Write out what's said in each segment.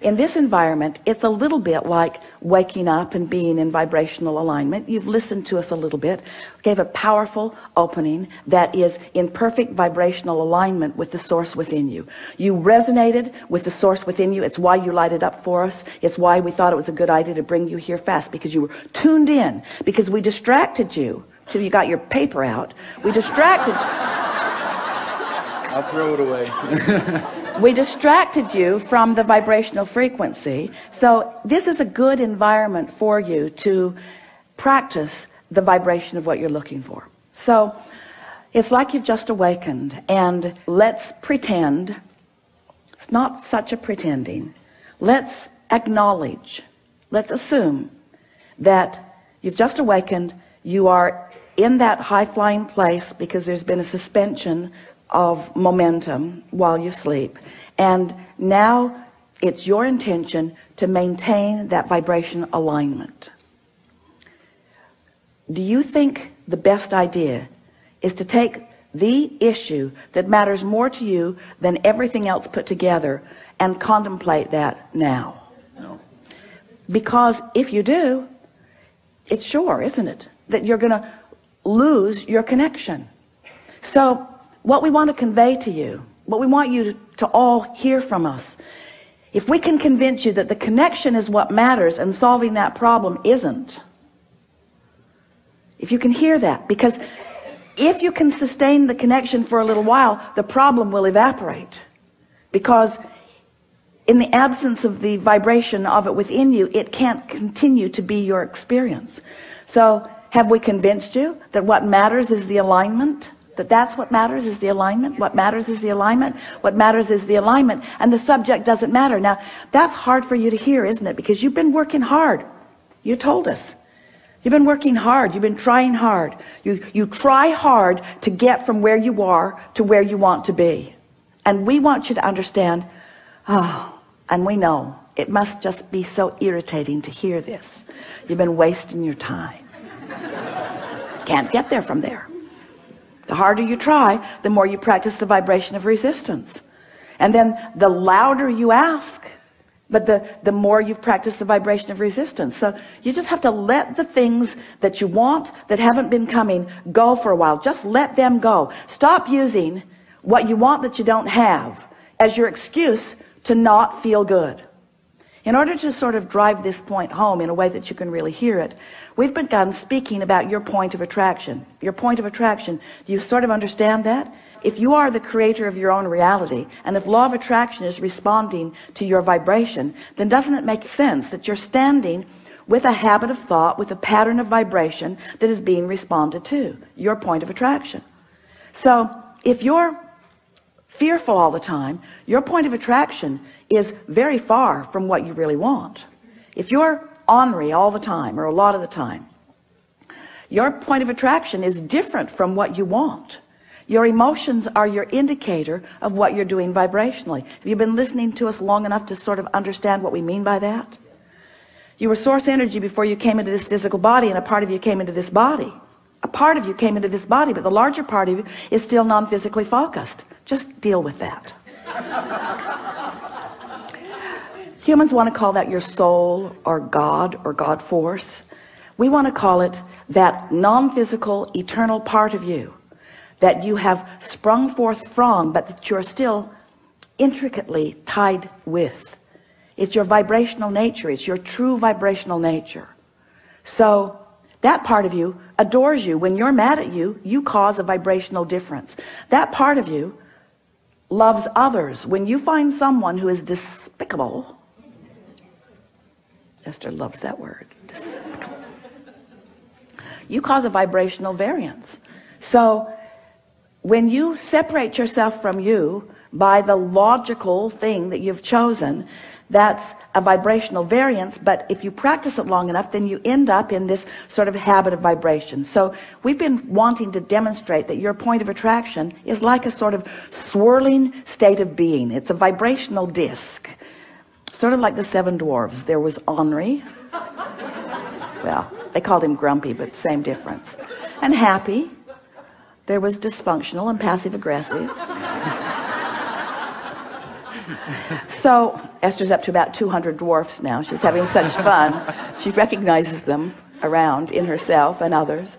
in this environment, it's a little bit like waking up and being in vibrational alignment. You've listened to us a little bit, gave a powerful opening that is in perfect vibrational alignment with the source within you. You resonated with the source within you. It's why you lighted up for us. It's why we thought it was a good idea to bring you here fast, because you were tuned in, because we distracted you till you got your paper out. We distracted. I'll throw it away. We distracted you from the vibrational frequency. So this is a good environment for you to practice the vibration of what you're looking for. So it's like you've just awakened, and let's pretend, it's not such a pretending, let's acknowledge, let's assume that you've just awakened. You are in that high-flying place because there's been a suspension of momentum while you sleep, and now it's your intention to maintain that vibration alignment. Do you think the best idea is to take the issue that matters more to you than everything else put together and contemplate that now? No. Because if you do, it's sure, isn't it, that you're gonna lose your connection. So what we want to convey to you, what we want you to all hear from us, if we can convince you that the connection is what matters and solving that problem isn't, if you can hear that, because if you can sustain the connection for a little while, the problem will evaporate, because in the absence of the vibration of it within you, it can't continue to be your experience. So have we convinced you that what matters is the alignment? That that's what matters, is the alignment? What matters is the alignment. What matters is the alignment, and the subject doesn't matter. Now that's hard for you to hear, isn't it? Because you've been working hard. You told us you've been working hard. You've been trying hard. You try hard to get from where you are to where you want to be, and we want you to understand. And we know it must just be so irritating to hear this. You've been wasting your time. Can't get there from there. The harder you try, the more you practice the vibration of resistance. And then the louder you ask, but the more you've practiced the vibration of resistance. So you just have to let the things that you want that haven't been coming go for a while. Just let them go. Stop using what you want that you don't have as your excuse to not feel good. In order to sort of drive this point home in a way that you can really hear it, we've begun speaking about your point of attraction. Your point of attraction, do you sort of understand that? If you are the creator of your own reality, and if law of attraction is responding to your vibration, then doesn't it make sense that you're standing with a habit of thought, with a pattern of vibration that is being responded to, your point of attraction? So if you're fearful all the time, your point of attraction is very far from what you really want. If you're ornery all the time, or a lot of the time, your point of attraction is different from what you want. Your emotions are your indicator of what you're doing vibrationally. Have you been listening to us long enough to sort of understand what we mean by that? You were source energy before you came into this physical body, and a part of you came into this body. A part of you came into this body, but the larger part of you is still non-physically focused. Just deal with that. Humans want to call that your soul, or God force. We want to call it that non-physical eternal part of you that you have sprung forth from, but that you're still intricately tied with. It's your vibrational nature. It's your true vibrational nature. So that part of you adores you. When you're mad at you, you cause a vibrational difference. That part of you loves others. When you find someone who is despicable, Esther loves that word, despicable, you cause a vibrational variance. So when you separate yourself from you by the logical thing that you've chosen, that's a vibrational variance. But if you practice it long enough, then you end up in this sort of habit of vibration. So we've been wanting to demonstrate that your point of attraction is like a sort of swirling state of being. It's a vibrational disc, sort of like the seven dwarves. There was Henri, well, they called him grumpy, but same difference, and happy. There was dysfunctional and passive aggressive. So Esther's up to about 200 dwarfs now. She's having such fun. She recognizes them around in herself and others.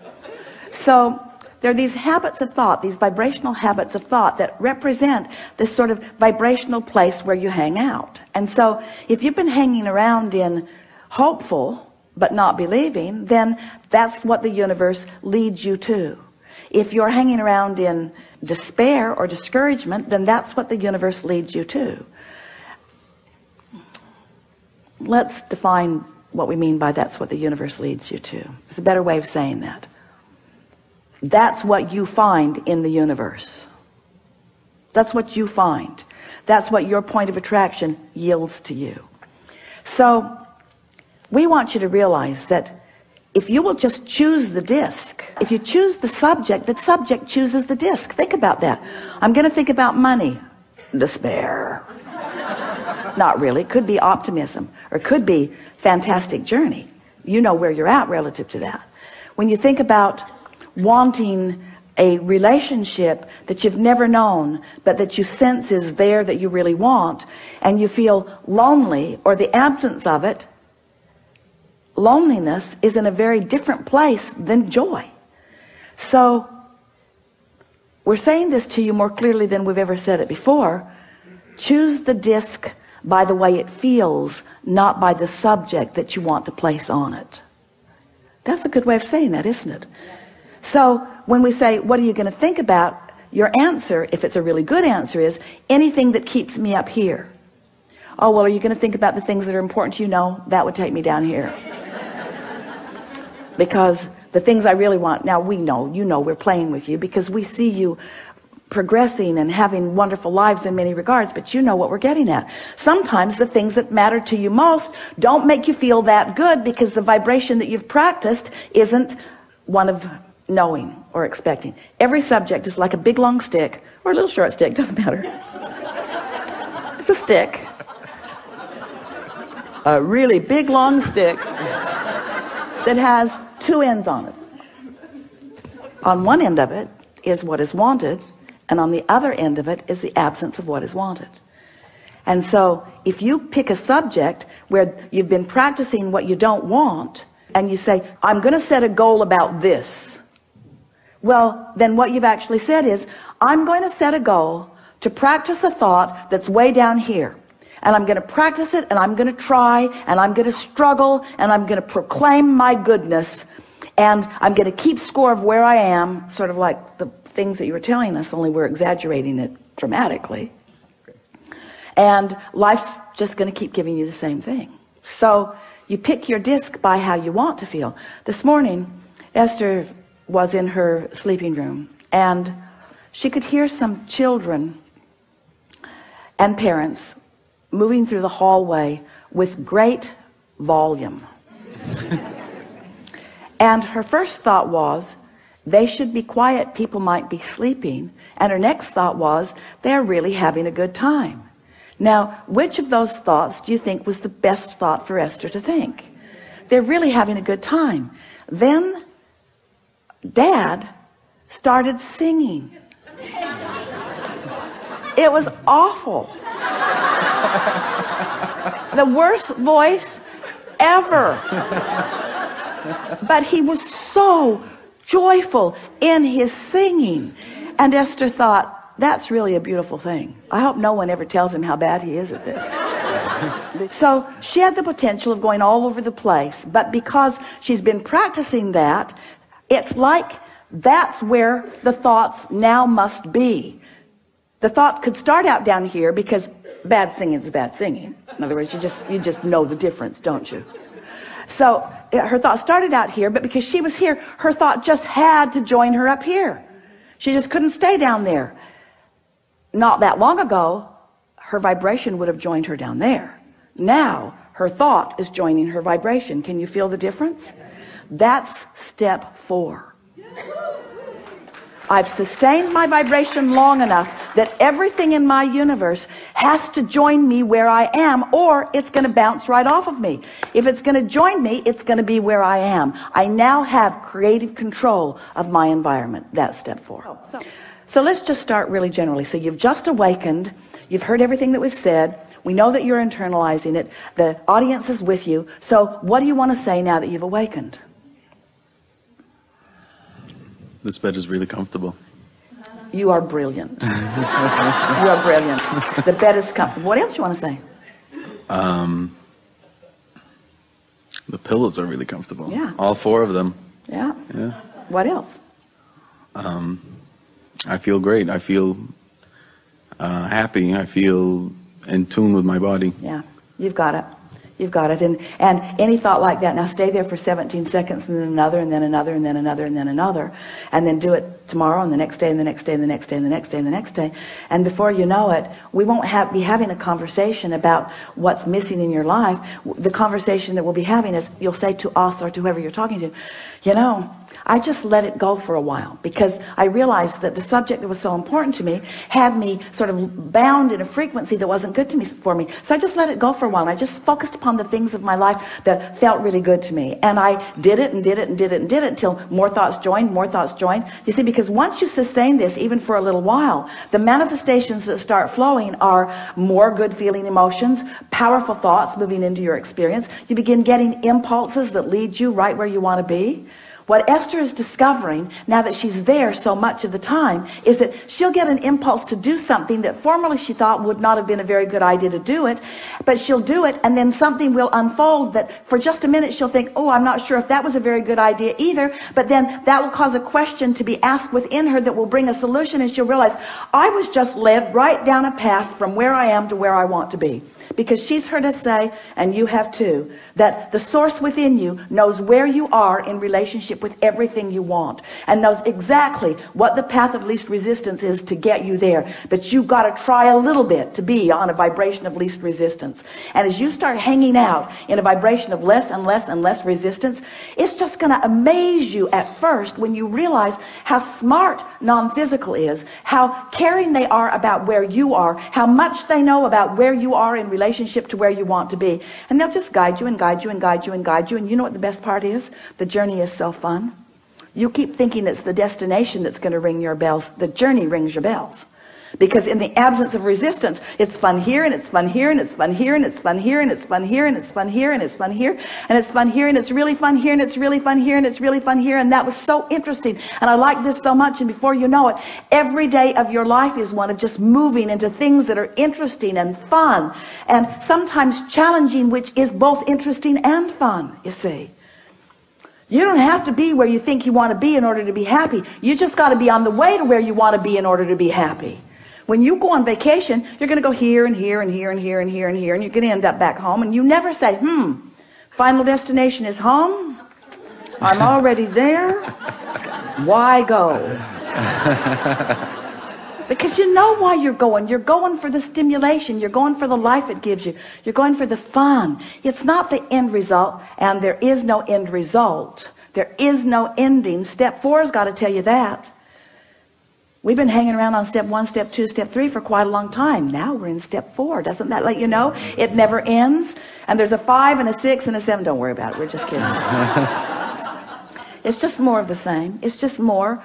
So there are these habits of thought, these vibrational habits of thought that represent this sort of vibrational place where you hang out. And so if you've been hanging around in hopeful but not believing, then that's what the universe leads you to. If you're hanging around in despair or discouragement, then that's what the universe leads you to. Let's define what we mean by that's what the universe leads you to. There's a better way of saying that. That's what you find in the universe. That's what you find. That's what your point of attraction yields to you. So we want you to realize that if you will just choose the disc, if you choose the subject chooses the disc. Think about that. I'm going to think about money. Despair. Not really. Could be optimism, or could be fantastic journey. You know where you're at relative to that. When you think about wanting a relationship that you've never known, but that you sense is there, that you really want, and you feel lonely or the absence of it, loneliness is in a very different place than joy. So we're saying this to you more clearly than we've ever said it before. Choose the disc by the way it feels, not by the subject that you want to place on it. That's a good way of saying that, isn't it? So when we say, what are you going to think about? Your answer, if it's a really good answer, is anything that keeps me up here. Oh, well, are you going to think about the things that are important to you? No, that would take me down here. Because the things I really want, now we know, you know, we're playing with you because we see you progressing and having wonderful lives in many regards, but you know what we're getting at. Sometimes the things that matter to you most don't make you feel that good because the vibration that you've practiced isn't one of knowing or expecting. Every subject is like a big long stick or a little short stick, doesn't matter. It's a stick. A really big long stick that has two ends on it. On one end of it is what is wanted, and on the other end of it is the absence of what is wanted. And so if you pick a subject where you've been practicing what you don't want, and you say, I'm going to set a goal about this, well, then what you've actually said is, I'm going to set a goal to practice a thought that's way down here. And I'm going to practice it, and I'm going to try, and I'm going to struggle, and I'm going to proclaim my goodness, and I'm going to keep score of where I am, sort of like the things that you were telling us, only we're exaggerating it dramatically. And life's just going to keep giving you the same thing. So you pick your disc by how you want to feel. This morning, Esther was in her sleeping room, and she could hear some children and parents moving through the hallway with great volume. And her first thought was, they should be quiet, people might be sleeping. And her next thought was, they're really having a good time. Now, which of those thoughts do you think was the best thought for Esther to think? They're really having a good time. Then Dad started singing. It was awful. The worst voice ever. But he was so joyful in his singing. And Esther thought, that's really a beautiful thing. I hope no one ever tells him how bad he is at this. So she had the potential of going all over the place, but because she's been practicing that, it's like that's where the thoughts now must be. The thought could start out down here because bad singing is bad singing. In other words, you just know the difference, don't you? So her thought started out here, but because she was here, her thought just had to join her up here. She just couldn't stay down there. Not that long ago, her vibration would have joined her down there. Now, her thought is joining her vibration. Can you feel the difference? That's step 4. I've sustained my vibration long enough that everything in my universe has to join me where I am, or it's going to bounce right off of me. If it's going to join me, it's going to be where I am. I now have creative control of my environment. That's step 4. So let's just start really generally. So you've just awakened. You've heard everything that we've said. We know that you're internalizing it. The audience is with you. So what do you want to say now that you've awakened? This bed is really comfortable. You are brilliant. You are brilliant. The bed is comfortable. What else you want to say? The pillows are really comfortable. Yeah. All 4 of them. Yeah. Yeah. What else? I feel great. I feel happy. I feel in tune with my body. Yeah. You've got it. You've got it. And any thought like that, now stay there for 17 seconds, and then another, and then another, and then another, and then another, and then do it tomorrow, and the next day, and the next day, and the next day, and the next day, and the next day. And before you know it, we won't be having a conversation about what's missing in your life. The conversation that we'll be having is, you'll say to us or to whoever you're talking to, you know, I just let it go for a while, because I realized that the subject that was so important to me had me sort of bound in a frequency that wasn't good to me for me. So I just let it go for a while, and I just focused upon the things of my life that felt really good to me. And I did it and did it and did it and did it until more thoughts joined, more thoughts joined. You see, because once you sustain this, even for a little while, the manifestations that start flowing are more good feeling emotions, powerful thoughts moving into your experience. You begin getting impulses that lead you right where you want to be. What Esther is discovering, now that she's there so much of the time, is that she'll get an impulse to do something that formerly she thought would not have been a very good idea to do it, but she'll do it, and then something will unfold that for just a minute she'll think, oh, I'm not sure if that was a very good idea either, but then that will cause a question to be asked within her that will bring a solution, and she'll realize, I was just led right down a path from where I am to where I want to be. Because she's heard us say, and you have too, that the source within you knows where you are in relationship with everything you want, and knows exactly what the path of least resistance is to get you there. But you've got to try a little bit to be on a vibration of least resistance. And as you start hanging out in a vibration of less and less and less resistance, it's just going to amaze you at first when you realize how smart non-physical is, how caring they are about where you are, how much they know about where you are in relationship to where you want to be. And they'll just guide you and guide you and guide you and guide you. And you know what the best part is? The journey is so fun. You keep thinking it's the destination that's going to ring your bells. The journey rings your bells. Because in the absence of resistance, it's fun here, and it's fun here, and it's fun here, and it's fun here, and it's fun here, and it's fun here, and it's fun here, and it's fun here, and it's really fun here, and it's really fun here, and it's really fun here. And that was so interesting, and I like this so much. And before you know it, every day of your life is one of just moving into things that are interesting and fun, and sometimes challenging, which is both interesting and fun, you see. You don't have to be where you think you want to be in order to be happy. You just got to be on the way to where you want to be in order to be happy. When you go on vacation, you're going to go here and here and here and here and here and here, and you're going to end up back home, and you never say, final destination is home. I'm already there. Why go? Because you know why you're going. You're going for the stimulation. You're going for the life it gives you. You're going for the fun. It's not the end result, and there is no end result. There is no ending. Step 4 has got to tell you that. We've been hanging around on step 1, step 2, step 3 for quite a long time. Now we're in step 4. Doesn't that let you know? It never ends. And there's a 5 and a 6 and a 7. Don't worry about it. We're just kidding. It's just more of the same. It's just more.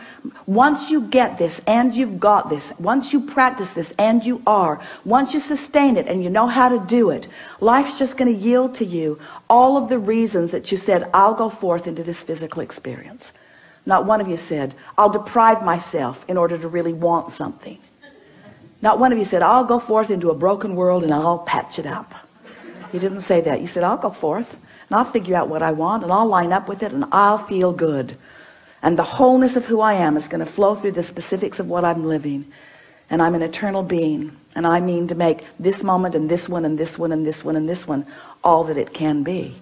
Once you get this and you've got this, once you practice this and you are, once you sustain it and you know how to do it, life's just going to yield to you all of the reasons that you said, I'll go forth into this physical experience. Not one of you said, I'll deprive myself in order to really want something. Not one of you said, I'll go forth into a broken world and I'll patch it up. You didn't say that. You said, I'll go forth and I'll figure out what I want and I'll line up with it and I'll feel good. And the wholeness of who I am is going to flow through the specifics of what I'm living. And I'm an eternal being. And I mean to make this moment and this one and this one and this one and this one all that it can be.